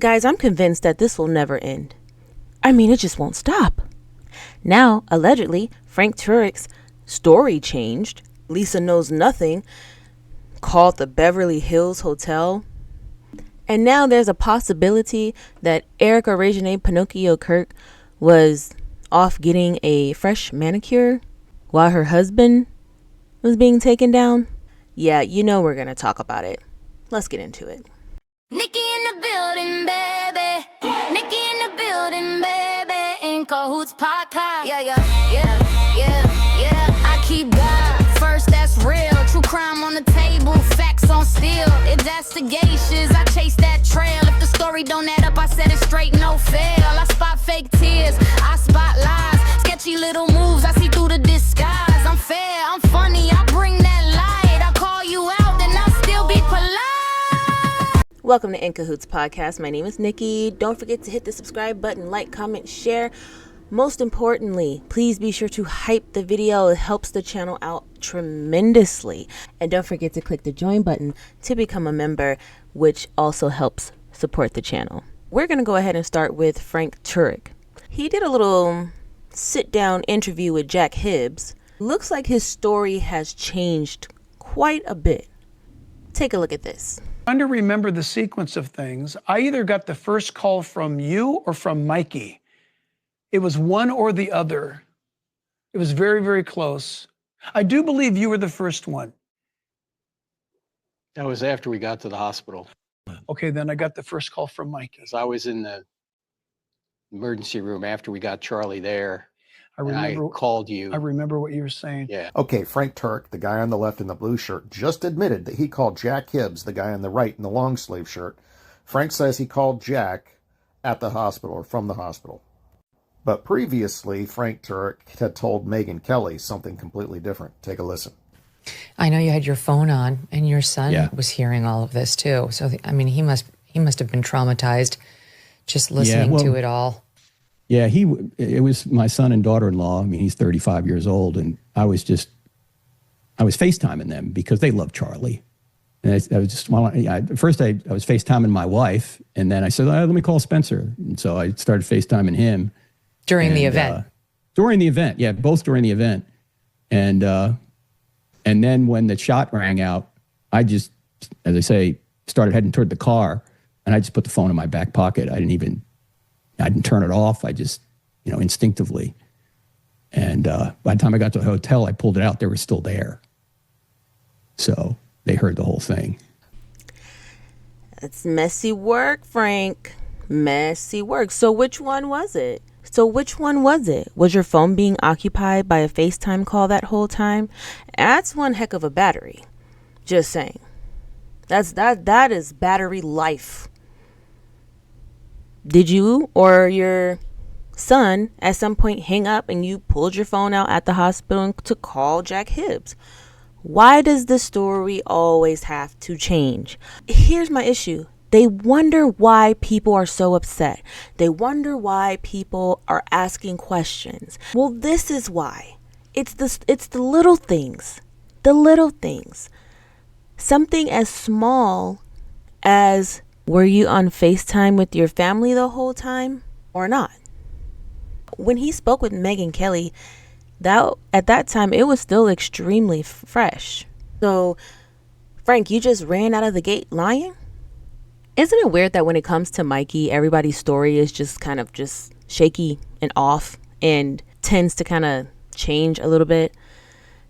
Guys, I'm convinced that this will never end. I mean, it just won't stop. Now, allegedly, Frank Turek's story changed. Lisa Knows Nothing called the Beverly Hills Hotel. And now there's a possibility that Erika Regine Pinocchio Kirk was off getting a fresh manicure while her husband was being taken down. Yeah, you know we're going to talk about it. Let's get into it. Nikki in the building, baby. Nikki in the building, baby. In Cahoots podcast. Yeah. I keep God first, that's real. True crime on the table, facts on steel. Investigations, I chase that trail. If the story don't add up, I set it straight, no fail. I spot fake tears, I spot lies. Sketchy little moves, I see through the disguise. I'm fair, I'm funny, I bring that light. I call you out, then I'll still be polite. Welcome to In Cahoots Podcast. My name is Nikki. Don't forget to hit the subscribe button, like, comment, share. Most importantly, please be sure to hype the video. It helps the channel out tremendously. And don't forget to click the join button to become a member, which also helps support the channel. We're going to go ahead and start with Frank Turek. He did a little sit-down interview with Jack Hibbs. Looks like his story has changed quite a bit. Take a look at this. Trying to remember the sequence of things. I either got the first call from you or from Mikey. It was one or the other. It was very, very close. I do believe you were the first one. That was after we got to the hospital. Okay, then I got the first call from Mikey. Because I was in the emergency room after we got Charlie there. I called you. I remember what you were saying. Yeah. Okay, Frank Turek, the guy on the left in the blue shirt, just admitted that he called Jack Hibbs, the guy on the right in the long sleeve shirt. Frank says he called Jack at the hospital or from the hospital. But previously, Frank Turek had told Megyn Kelly something completely different. Take a listen. I know you had your phone on, and your son was hearing all of this too. So, I mean, he must have been traumatized just listening to it all. Yeah, it was my son and daughter-in-law. I mean, he's 35 years old, and I was FaceTiming them because they love Charlie. And I was just, first I was FaceTiming my wife, and then I said, let me call Spencer. And so I started FaceTiming him. During the event? During the event, yeah, both during the event. And then when the shot rang out, I just, as I say, started heading toward the car, and I just put the phone in my back pocket. I didn't turn it off. I just, instinctively. And by the time I got to the hotel, I pulled it out. They were still there. So they heard the whole thing. It's messy work, Frank. Messy work. So which one was it? Was your phone being occupied by a FaceTime call that whole time? That's one heck of a battery. Just saying. That is battery life. Did you or your son at some point hang up and you pulled your phone out at the hospital to call Jack Hibbs? Why does the story always have to change? Here's my issue. They wonder why people are so upset. They wonder why people are asking questions. Well, this is why. It's the little things. The little things. Something as small as, were you on FaceTime with your family the whole time or not? When he spoke with Megyn Kelly, at that time, it was still extremely fresh. So, Frank, you just ran out of the gate lying? Isn't it weird that when it comes to Mikey, everybody's story is just kind of just shaky and off and tends to kind of change a little bit?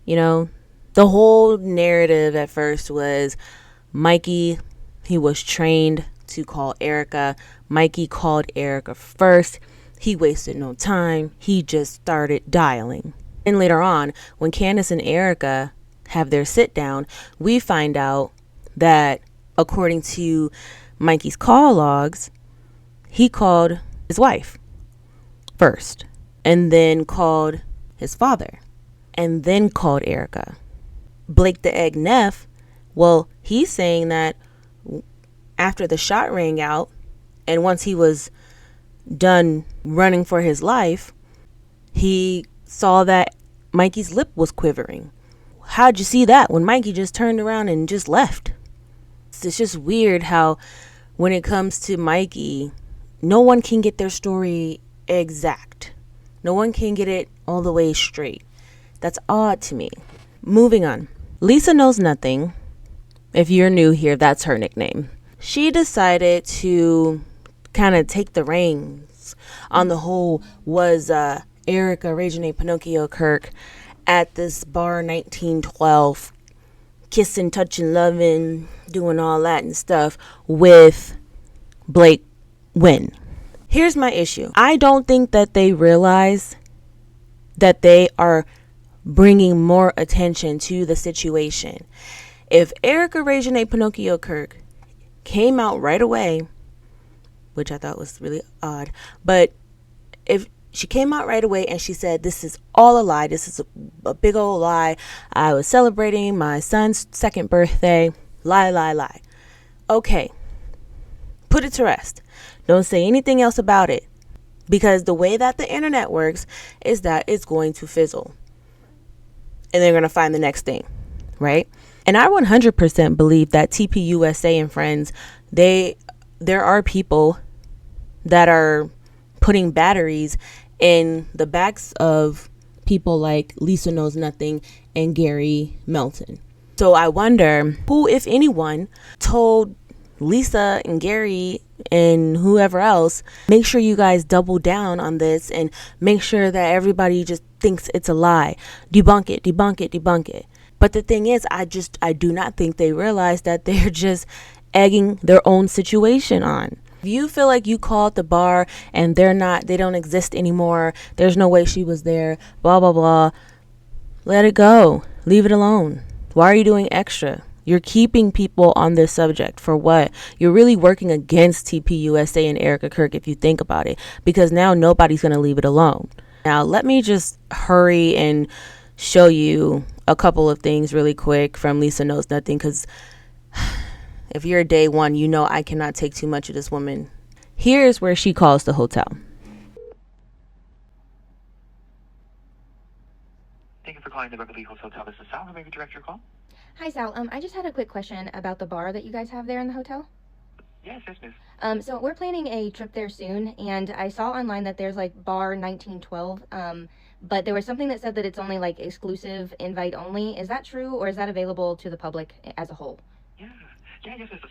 The whole narrative at first was Mikey, he was trained to call Erika. Mikey called Erika first. He wasted no time. He just started dialing. And later on, when Candace and Erika have their sit down, we find out that according to Mikey's call logs, he called his wife first, and then called his father, and then called Erika. Blake the Egg Neff, well, he's saying that after the shot rang out, and once he was done running for his life, he saw that Mikey's lip was quivering. How'd you see that when Mikey just turned around and just left? It's just weird how when it comes to Mikey, no one can get their story exact. No one can get it all the way straight. That's odd to me. Moving on. Lisa Knows Nothing. If you're new here, that's her nickname. She decided to kind of take the reins on the whole was Erika Regine Pinocchio Kirk at this bar 1912, kissing, touching, loving, doing all that and stuff with Blake Wynn. Here's my issue. I don't think that they realize that they are bringing more attention to the situation. If Erika Regine Pinocchio Kirk came out right away, which I thought was really odd, but if she came out right away and she said, this is all a lie, this is a big old lie, I was celebrating my son's 2nd birthday, lie. Okay, put it to rest. Don't say anything else about it, because the way that the internet works is that it's going to fizzle and they're going to find the next thing, right? And I 100% believe that TPUSA and friends, there are people that are putting batteries in the backs of people like Lisa Knows Nothing and Gary Melton. So I wonder who, if anyone, told Lisa and Gary and whoever else, make sure you guys double down on this and make sure that everybody just thinks it's a lie. Debunk it. But the thing is, I do not think they realize that they're just egging their own situation on. If you feel like you called the bar and they don't exist anymore, there's no way she was there, blah, blah, blah, let it go. Leave it alone. Why are you doing extra? You're keeping people on this subject for what? You're really working against TPUSA and Erika Kirk if you think about it, because now nobody's going to leave it alone. Now, let me just hurry and show you a couple of things really quick from Lisa Knows Nothing, because if you're day one, you know I cannot take too much of this woman. Here's where she calls the hotel. Thank you for calling the Beverly Hills Hotel. This is Sal. How may we direct your call? Hi, Sal. I just had a quick question about the bar that you guys have there in the hotel. Yes, miss. So we're planning a trip there soon, and I saw online that there's like bar 1912, but there was something that said that it's only like exclusive invite only. Is that true, or is that available to the public as a whole? Yes.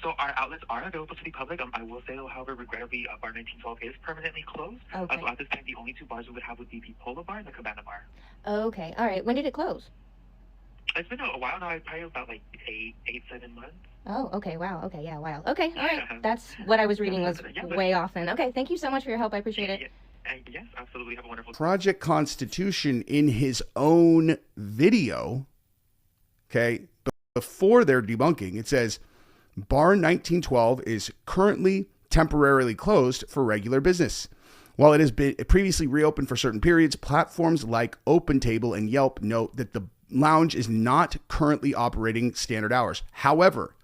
So our outlets are available to the public. I will say, though, however, regrettably, bar 1912 is permanently closed. Okay. So at this time, the only 2 bars we would have would be the Polo Bar and the Cabana Bar. Okay. All right. When did it close? It's been a while now. Probably about like 7 months. Oh, okay. Wow. Okay. Yeah. Wow. Okay. All right. That's what I was reading was way off then. Okay. Thank you so much for your help. I appreciate it. Yes, absolutely. Have a wonderful Project Constitution in his own video, okay, before their debunking, it says, Bar 1912 is currently temporarily closed for regular business. While it has been previously reopened for certain periods, platforms like OpenTable and Yelp note that the lounge is not currently operating standard hours. However,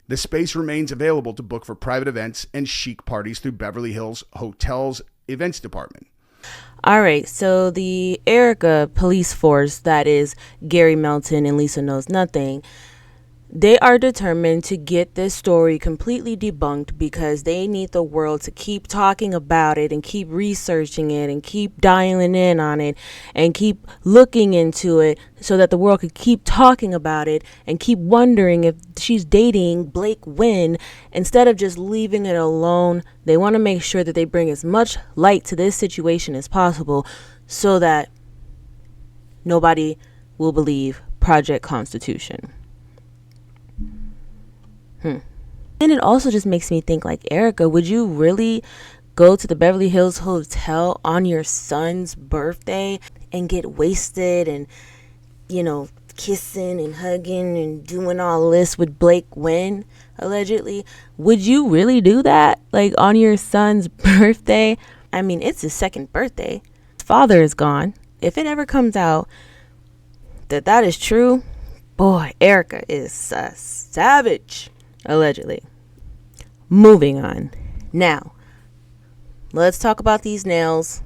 the space remains available to book for private events and chic parties through Beverly Hills Hotel's events department. All right, so the Erika police force, that is Gary Melton and Lisa Knows Nothing, they are determined to get this story completely debunked because they need the world to keep talking about it and keep researching it and keep dialing in on it and keep looking into it so that the world could keep talking about it and keep wondering if she's dating Blake Wynn instead of just leaving it alone. They want to make sure that they bring as much light to this situation as possible so that nobody will believe Project Constitution. And it also just makes me think, like, Erika, would you really go to the Beverly Hills Hotel on your son's birthday and get wasted and, you know, kissing and hugging and doing all this with Blake Wynn, allegedly? Would you really do that, like, on your son's birthday? I mean, it's his 2nd birthday. His father is gone. If it ever comes out that that is true, boy, Erika is a savage. Allegedly. Moving on. Now, let's talk about these nails.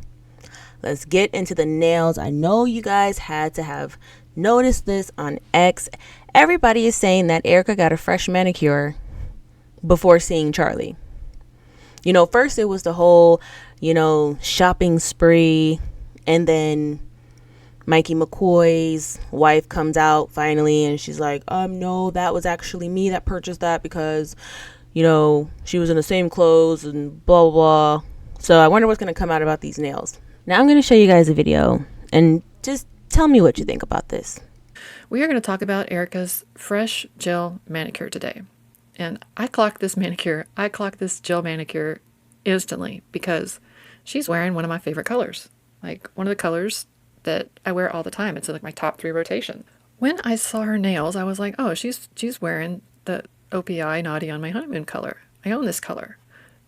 Let's get into the nails. I know you guys had to have noticed this on X. Everybody is saying that Erika got a fresh manicure before seeing Charlie. You know, first it was the whole, shopping spree, and then Mikey McCoy's wife comes out finally and she's like, no, that was actually me that purchased that because, she was in the same clothes and blah, blah, blah. So I wonder what's going to come out about these nails. Now I'm going to show you guys a video and just tell me what you think about this. We are going to talk about Erika's fresh gel manicure today. And I clocked this gel manicure instantly because she's wearing one of my favorite colors. Like one of the colors that I wear all the time. It's like my top 3 rotation. When I saw her nails, I was like, oh, she's wearing the OPI Naughty on My Honeymoon color. I own this color.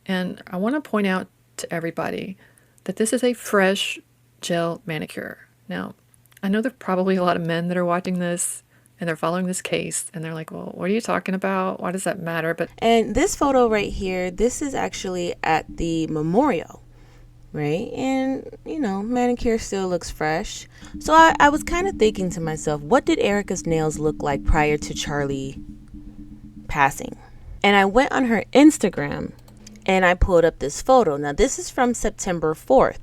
And I want to point out to everybody that this is a fresh gel manicure. Now, I know there are probably a lot of men that are watching this and they're following this case and they're like, well, what are you talking about? Why does that matter? And this photo right here, this is actually at the memorial. Right? And, manicure still looks fresh. So I was kind of thinking to myself, what did Erika's nails look like prior to Charlie passing? And I went on her Instagram and I pulled up this photo. Now, this is from September 4th.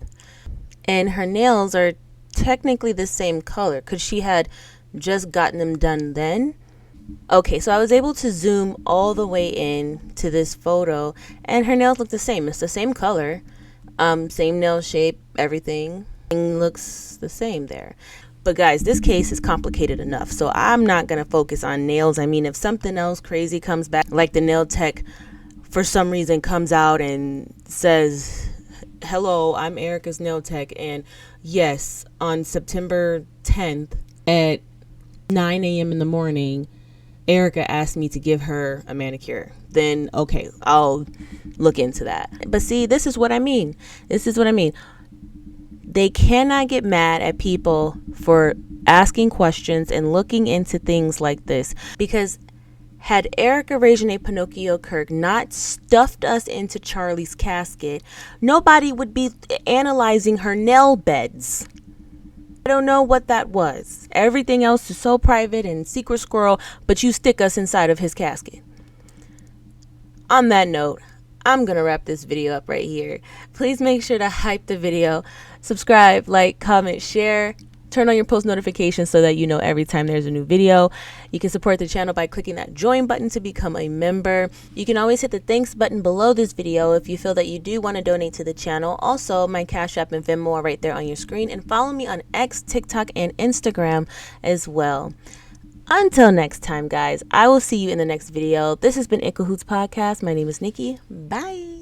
And her nails are technically the same color because she had just gotten them done then. Okay, so I was able to zoom all the way in to this photo and her nails look the same. It's the same color. Same nail shape, everything looks the same there. But guys, this case is complicated enough, so I'm not going to focus on nails. I mean, if something else crazy comes back, like the nail tech for some reason comes out and says, hello, I'm Erika's nail tech, and yes, on September 10th at 9 a.m. in the morning, Erika asked me to give her a manicure, then okay, I'll look into that. But see, this is what I mean. They cannot get mad at people for asking questions and looking into things like this, because had Erika Reginae Pinocchio Kirk not stuffed us into Charlie's casket, nobody would be analyzing her nail beds. I don't know what that was. Everything else is so private and secret squirrel, but you stick us inside of his casket. On that note, I'm going to wrap this video up right here. Please make sure to hype the video, subscribe, like, comment, share, turn on your post notifications so that you know every time there's a new video. You can support the channel by clicking that join button to become a member. You can always hit the thanks button below this video if you feel that you do want to donate to the channel. Also, my Cash App and Venmo are right there on your screen. And follow me on X, TikTok, and Instagram as well. Until next time, guys, I will see you in the next video. This has been In Cahoots Podcast. My name is Nikki. Bye.